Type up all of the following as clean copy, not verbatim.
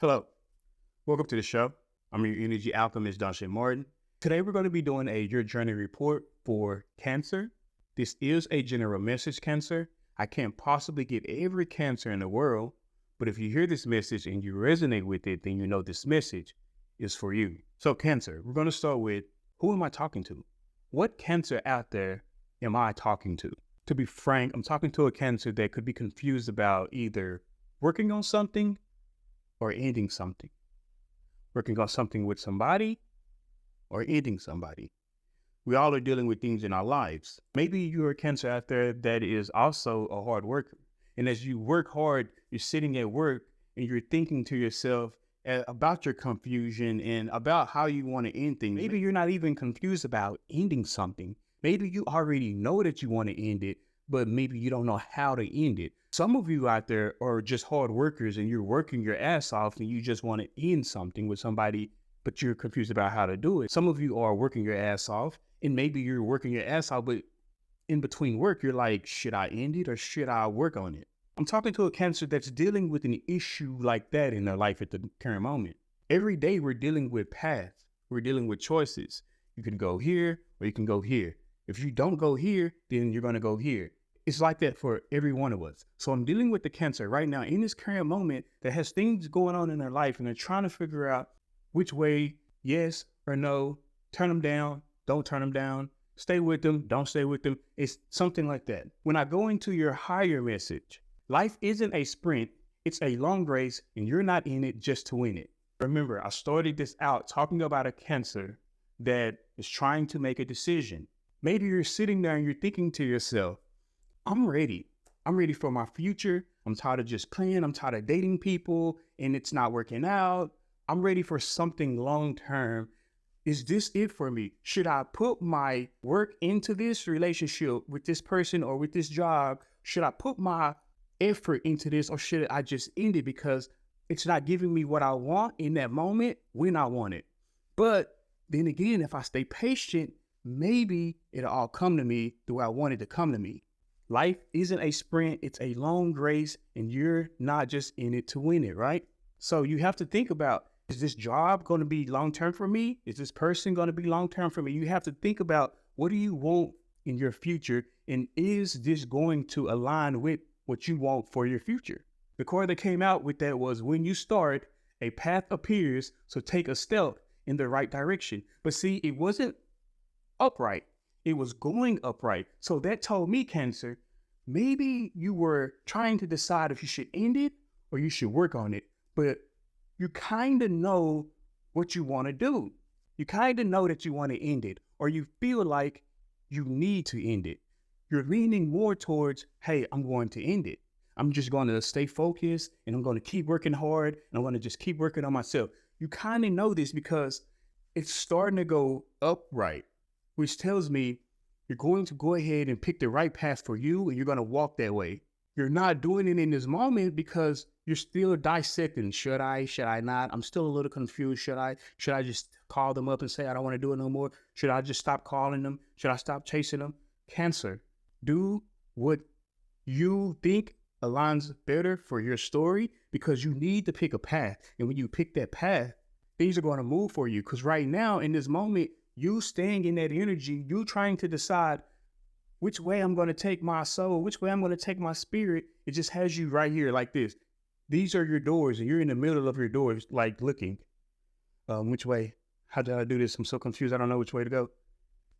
Hello, welcome to the show. I'm your energy alchemist, Don Martin. Today, we're going to be doing a Your Journey report for Cancer. This is a general message, Cancer. I can't possibly get every Cancer in the world, but if you hear this message and you resonate with it, then you know this message is for you. So, Cancer, we're going to start with, who am I talking to? What Cancer out there am I talking to? To be frank, I'm talking to a Cancer that could be confused about either working on something or ending something. Working on something with somebody or ending somebody. We all are dealing with things in our lives. Maybe you're a Cancer out there that is also a hard worker. And as you work hard, you're sitting at work and you're thinking to yourself about your confusion and about how you want to end things. Maybe you're not even confused about ending something. Maybe you already know that you want to end it, but maybe you don't know how to end it. Some of you out there are just hard workers and you're working your ass off and you just want to end something with somebody, but you're confused about how to do it. Some of you are working your ass off and maybe you're working your ass off, but in between work, you're like, should I end it or should I work on it? I'm talking to a Cancer that's dealing with an issue like that in their life at the current moment. Every day we're dealing with paths. We're dealing with choices. You can go here or you can go here. If you don't go here, then you're going to go here. It's like that for every one of us. So I'm dealing with the Cancer right now in this current moment that has things going on in their life and they're trying to figure out which way, yes or no, turn them down, don't turn them down, stay with them, don't stay with them. It's something like that. When I go into your higher message, life isn't a sprint, it's a long race and you're not in it just to win it. Remember, I started this out talking about a Cancer that is trying to make a decision. Maybe you're sitting there and you're thinking to yourself, I'm ready. I'm ready for my future. I'm tired of just playing. I'm tired of dating people and it's not working out. I'm ready for something long-term. Is this it for me? Should I put my work into this relationship with this person or with this job? Should I put my effort into this or should I just end it because it's not giving me what I want in that moment when I want it? But then again, if I stay patient, maybe it'll all come to me the way I want it to come to me. Life isn't a sprint, it's a long race, and you're not just in it to win it, right? So you have to think about, is this job going to be long-term for me? Is this person going to be long-term for me? You have to think about, what do you want in your future? And is this going to align with what you want for your future? The card that came out with that was, when you start, a path appears, so take a step in the right direction. But see, it wasn't upright. It was going upright. So that told me, Cancer, maybe you were trying to decide if you should end it or you should work on it, but you kind of know what you want to do. You kind of know that you want to end it, or you feel like you need to end it. You're leaning more towards, hey, I'm going to end it. I'm just going to stay focused and I'm going to keep working hard and I'm going to just keep working on myself. You kind of know this because it's starting to go upright, which tells me you're going to go ahead and pick the right path for you and you're going to walk that way. You're not doing it in this moment because you're still dissecting. Should I not? I'm still a little confused. Should I just call them up and say, I don't want to do it no more? Should I just stop calling them? Should I stop chasing them? Cancer, do what you think aligns better for your story because you need to pick a path. And when you pick that path, things are going to move for you. Because right now in this moment, you staying in that energy, you trying to decide which way I'm going to take my soul, which way I'm going to take my spirit. It just has you right here like this. These are your doors and you're in the middle of your doors, like looking. Which way? How did I do this? I'm so confused. I don't know which way to go.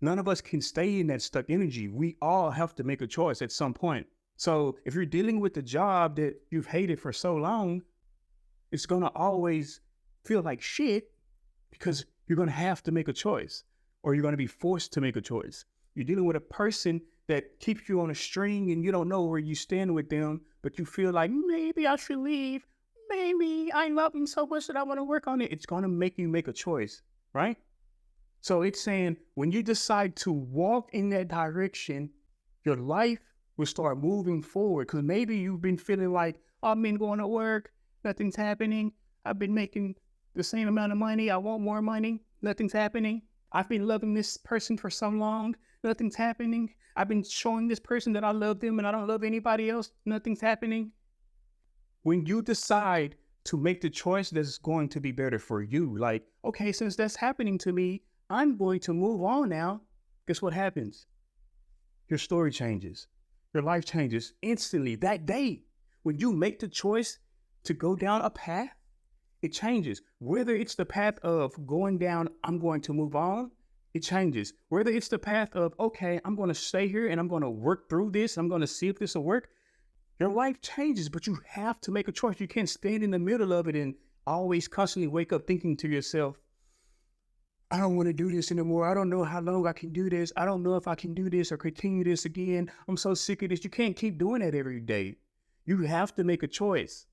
None of us can stay in that stuck energy. We all have to make a choice at some point. So if you're dealing with a job that you've hated for so long, it's going to always feel like shit because you're going to have to make a choice or you're going to be forced to make a choice. You're dealing with a person that keeps you on a string and you don't know where you stand with them, but you feel like maybe I should leave. Maybe I love them so much that I want to work on it. It's going to make you make a choice, right? So it's saying when you decide to walk in that direction, your life will start moving forward because maybe you've been feeling like, oh, I've been going to work, nothing's happening. I've been making the same amount of money. I want more money. Nothing's happening. I've been loving this person for so long. Nothing's happening. I've been showing this person that I love them and I don't love anybody else. Nothing's happening. When you decide to make the choice that's going to be better for you. Like, okay, since that's happening to me, I'm going to move on now. Guess what happens? Your story changes. Your life changes instantly that day. When you make the choice to go down a path, it changes. Whether it's the path of going down, I'm going to move on, it changes. Whether it's the path of, okay, I'm going to stay here and I'm going to work through this, I'm going to see if this will work, your life changes, but you have to make a choice. You can't stand in the middle of it and always constantly wake up thinking to yourself, I don't want to do this anymore. I don't know how long I can do this. I don't know if I can do this or continue this again. I'm so sick of this. You can't keep doing that every day. You have to make a choice.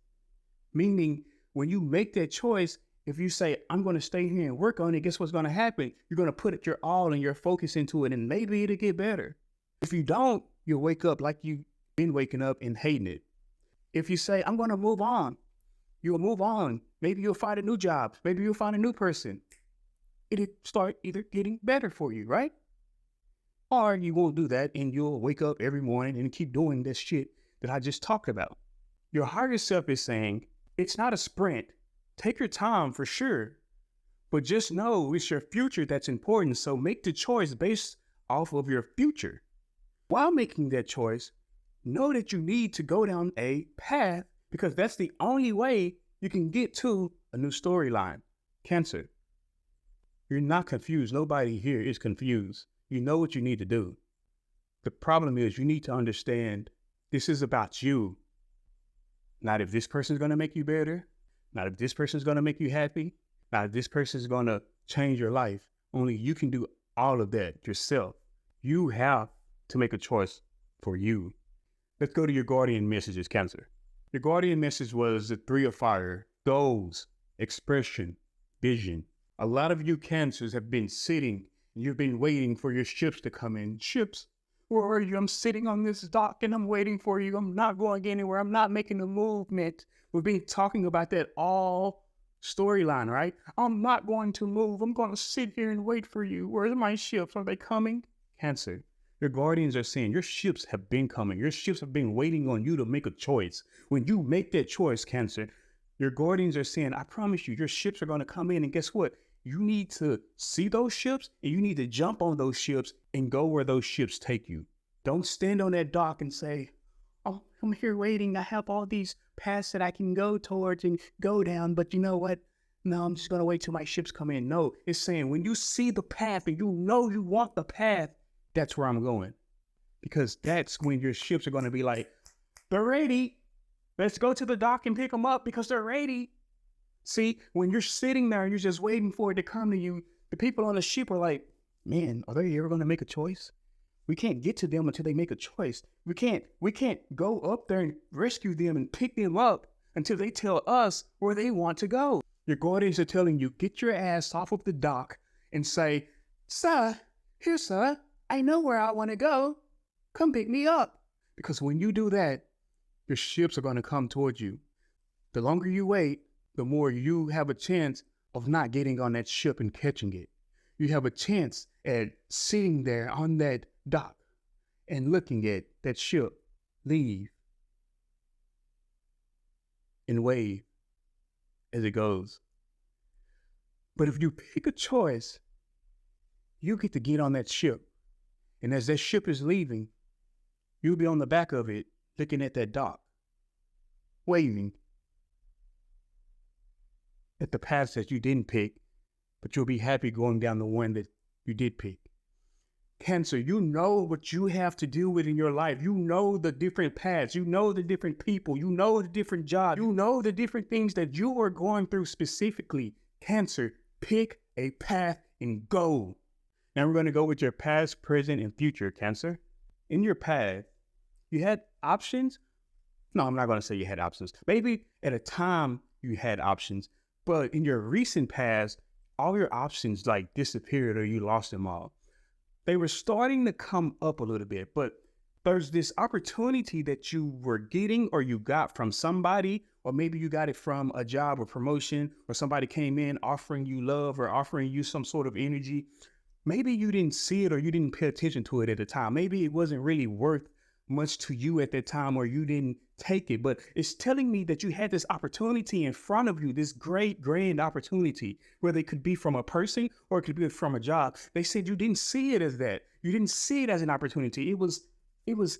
Meaning, when you make that choice, if you say, I'm going to stay here and work on it, guess what's going to happen? You're going to put your all and your focus into it, and maybe it'll get better. If you don't, you'll wake up like you've been waking up and hating it. If you say, I'm going to move on, you'll move on. Maybe you'll find a new job. Maybe you'll find a new person. It'll start either getting better for you, right? Or you won't do that and you'll wake up every morning and keep doing this shit that I just talked about. Your higher self is saying, it's not a sprint. Take your time for sure, but just know it's your future that's important. So make the choice based off of your future. While making that choice, know that you need to go down a path because that's the only way you can get to a new storyline. Cancer. You're not confused. Nobody here is confused. You know what you need to do. The problem is you need to understand this is about you. Not if this person is going to make you better. Not if this person is going to make you happy. Not if this person is going to change your life. Only you can do all of that yourself. You have to make a choice for you. Let's go to your guardian messages, Cancer. Your guardian message was the 3 of fire, goals, expression, vision. A lot of you Cancers have been sitting and you've been waiting for your ships to come in. Ships, where are you? I'm sitting on this dock and I'm waiting for you. I'm not going anywhere. I'm not making a movement. We've been talking about that all storyline, right? I'm not going to move. I'm going to sit here and wait for you. Where's my ships? Are they coming? Cancer. Your guardians are saying your ships have been coming. Your ships have been waiting on you to make a choice. When you make that choice, Cancer, your guardians are saying, I promise you, your ships are going to come in. And guess what? You need to see those ships and you need to jump on those ships and go where those ships take you. Don't stand on that dock and say, oh, I'm here waiting. I have all these paths that I can go towards and go down. But you know what? No, I'm just going to wait till my ships come in. No, it's saying when you see the path and you know you want the path, that's where I'm going. Because that's when your ships are going to be like, they're ready. Let's go to the dock and pick them up because they're ready. See, when you're sitting there and you're just waiting for it to come to you, the people on the ship are like, man, are they ever going to make a choice? We can't get to them until they make a choice. We can't go up there and rescue them and pick them up until they tell us where they want to go. Your guardians are telling you, get your ass off of the dock and say, sir, I know where I want to go. Come pick me up. Because when you do that, your ships are going to come towards you. The longer you wait, the more you have a chance of not getting on that ship and catching it. You have a chance at sitting there on that dock and looking at that ship leave and wave as it goes. But if you pick a choice, you get to get on that ship. And as that ship is leaving, you'll be on the back of it looking at that dock, waving at the paths that you didn't pick, but you'll be happy going down the one that you did pick. Cancer, you know what you have to deal with in your life. You know the different paths. You know the different people. You know the different jobs. You know the different things that you are going through specifically. Cancer, pick a path and go. Now we're going to go with your past, present, and future, Cancer. In your past, you had options. No, I'm not going to say you had options. Maybe at a time you had options, but in your recent past, all your options like disappeared or you lost them all. They were starting to come up a little bit, but there's this opportunity that you were getting or you got from somebody, or maybe you got it from a job or promotion, or somebody came in offering you love or offering you some sort of energy. Maybe you didn't see it or you didn't pay attention to it at the time. Maybe it wasn't really worth much to you at that time, or you didn't take it. But it's telling me that you had this opportunity in front of you, this great, grand opportunity, whether it could be from a person or it could be from a job. They said you didn't see it as that. You didn't see it as an opportunity. It was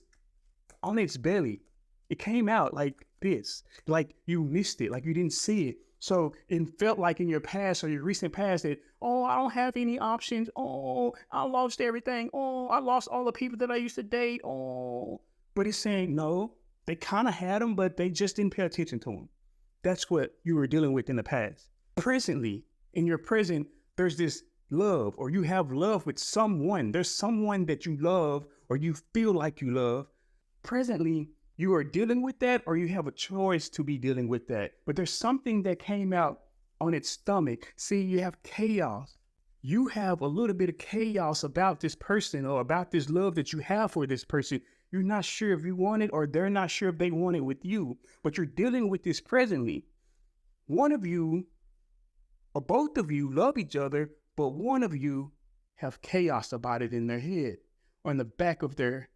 on its belly. It came out like this, like you missed it, like you didn't see it. So it felt like in your past or your recent past that, oh, I don't have any options. Oh, I lost everything. Oh, I lost all the people that I used to date. Oh, but it's saying, no, they kind of had them, but they just didn't pay attention to them. That's what you were dealing with in the past. Presently, in your present, there's this love, or you have love with someone. There's someone that you love or you feel like you love. Presently, you are dealing with that, or you have a choice to be dealing with that. But there's something that came out on its stomach. See, you have chaos. You have a little bit of chaos about this person or about this love that you have for this person. You're not sure if you want it, or they're not sure if they want it with you, but you're dealing with this presently. One of you or both of you love each other, but one of you have chaos about it in their head or in the back of their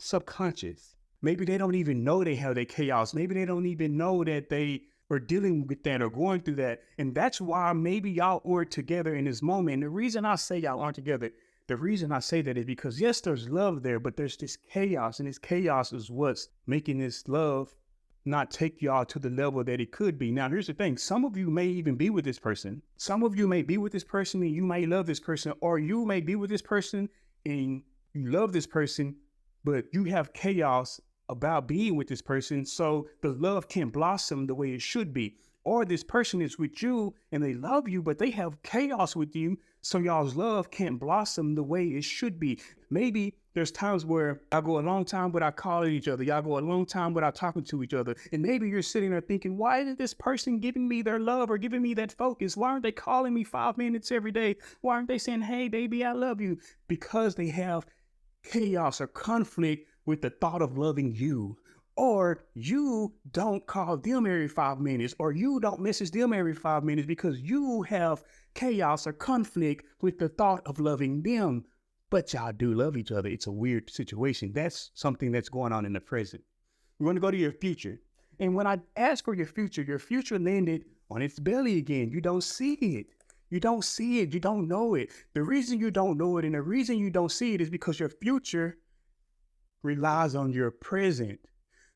subconscious. Maybe they don't even know they have their chaos. Maybe they don't even know that they are dealing with that or going through that. And that's why maybe y'all aren't together in this moment. And the reason I say y'all aren't together, the reason I say that is because, yes, there's love there, but there's this chaos. And this chaos is what's making this love not take y'all to the level that it could be. Now, here's the thing. Some of you may even be with this person. Some of you may be with this person and you may love this person, or you may be with this person and you love this person, but you have chaos about being with this person, so the love can't blossom the way it should be. Or this person is with you and they love you, but they have chaos with you, so y'all's love can't blossom the way it should be. Maybe there's times where y'all go a long time without calling each other. Y'all go a long time without talking to each other. And maybe you're sitting there thinking, why isn't this person giving me their love or giving me that focus? Why aren't they calling me 5 minutes every day? Why aren't they saying, hey, baby, I love you? Because they have chaos or conflict with the thought of loving you. Or you don't call them every 5 minutes, or you don't message them every 5 minutes because you have chaos or conflict with the thought of loving them. But y'all do love each other. It's a weird situation. That's something that's going on in the present. We're going to go to your future. And when I ask for your future landed on its belly again. You don't see it. You don't see it. You don't know it. The reason you don't know it and the reason you don't see it is because your future relies on your present.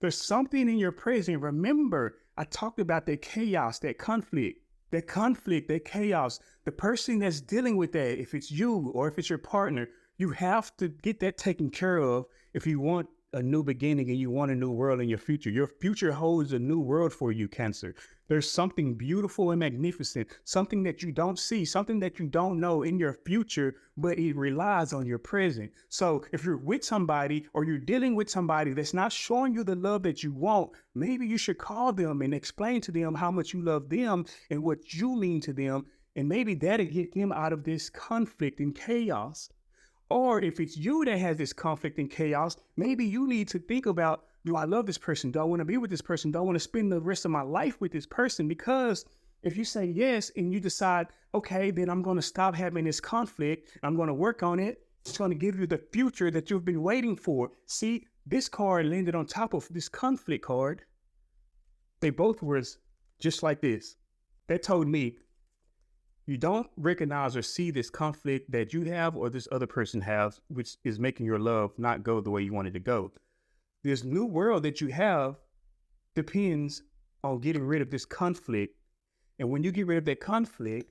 There's something in your present. Remember, I talked about that chaos, that conflict, that chaos. The person that's dealing with that, if it's you or if it's your partner, you have to get that taken care of if you want a new beginning and you want a new world in your future. Your future holds a new world for you, Cancer. There's something beautiful and magnificent, something that you don't see, something that you don't know in your future, but it relies on your present. So if you're with somebody or you're dealing with somebody that's not showing you the love that you want, maybe you should call them and explain to them how much you love them and what you mean to them. And maybe that'll get them out of this conflict and chaos. Or if it's you that has this conflict and chaos, maybe you need to think about, do I love this person? Do I want to be with this person? Do I want to spend the rest of my life with this person? Because if you say yes and you decide, okay, then I'm going to stop having this conflict, I'm going to work on it, it's going to give you the future that you've been waiting for. See, this card landed on top of this conflict card. They both were just like this. That told me, you don't recognize or see this conflict that you have or this other person has, which is making your love not go the way you want it to go. This new world that you have depends on getting rid of this conflict. And when you get rid of that conflict,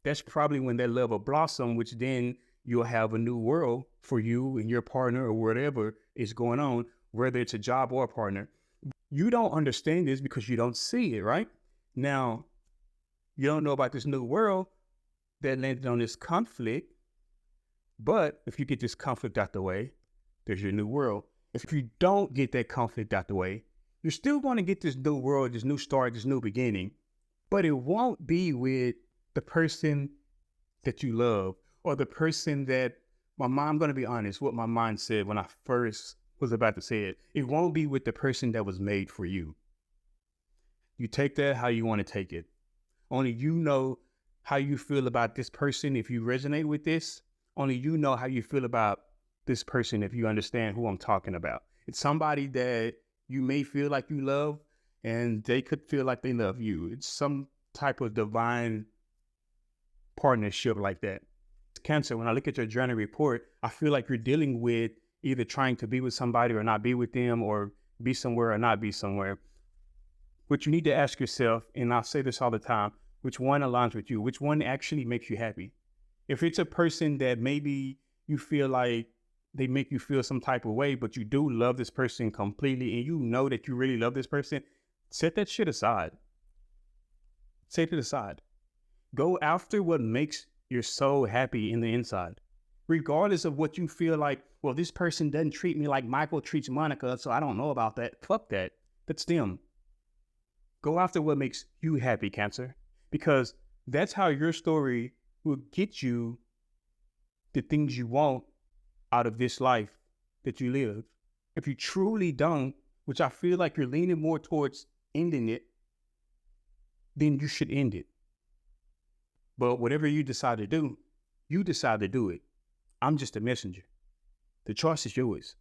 that's probably when that love will blossom, which then you'll have a new world for you and your partner or whatever is going on, whether it's a job or a partner. You don't understand this because you don't see it, right? Now, you don't know about this new world that landed on this conflict, but if you get this conflict out the way, there's your new world. If you don't get that conflict out the way, you're still going to get this new world, this new start, this new beginning, but it won't be with the person that you love or the person that, I'm going to be honest, what my mind said when I first was about to say it. It won't be with the person that was made for you. You take that how you want to take it. Only you know how you feel about this person. If you resonate with this, only you know how you feel about this person if you understand who I'm talking about. It's somebody that you may feel like you love and they could feel like they love you. It's some type of divine partnership like that. Cancer, when I look at your journal report, I feel like you're dealing with either trying to be with somebody or not be with them, or be somewhere or not be somewhere. But you need to ask yourself, and I say this all the time, which one aligns with you? Which one actually makes you happy? If it's a person that maybe you feel like they make you feel some type of way, but you do love this person completely and you know that you really love this person, set that shit aside. Set it aside. Go after what makes your soul happy in the inside. Regardless of what you feel like, well, this person doesn't treat me like Michael treats Monica, so I don't know about that. Fuck that. That's them. Go after what makes you happy, Cancer, because that's how your story will get you the things you want out of this life that you live. If you truly don't, which I feel like you're leaning more towards ending it, then you should end it. But whatever you decide to do, you decide to do it. I'm just a messenger. The choice is yours.